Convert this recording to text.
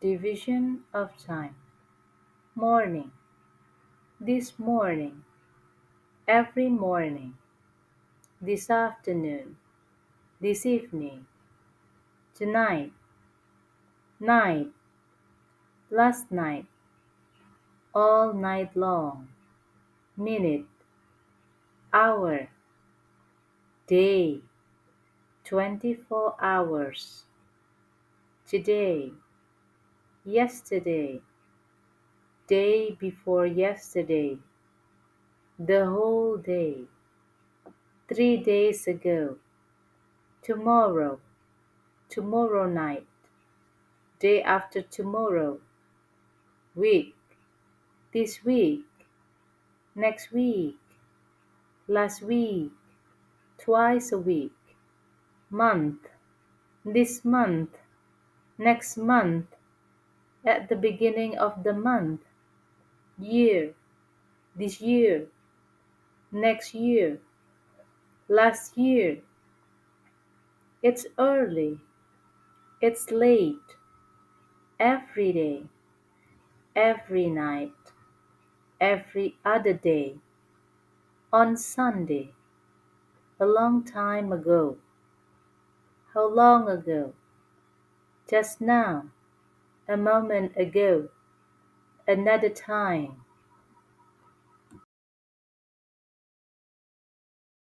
Division of time. Morning. This morning. Every morning. This afternoon. This evening. Tonight. Night. Last night. All night long. Minute. Hour. Day. 24 hours. Today. Yesterday. Day before yesterday. The whole day. 3 days ago. Tomorrow. Tomorrow night. Day after tomorrow. Week. This week. Next week. Last week. Twice a week. Month. This month. Next month. At the beginning of the month. Year. This year. Next year. Last year. It's early. It's late. Every day. Every night. Every other day. On Sunday. A long time ago. How long ago? Just now. A moment ago. Another time.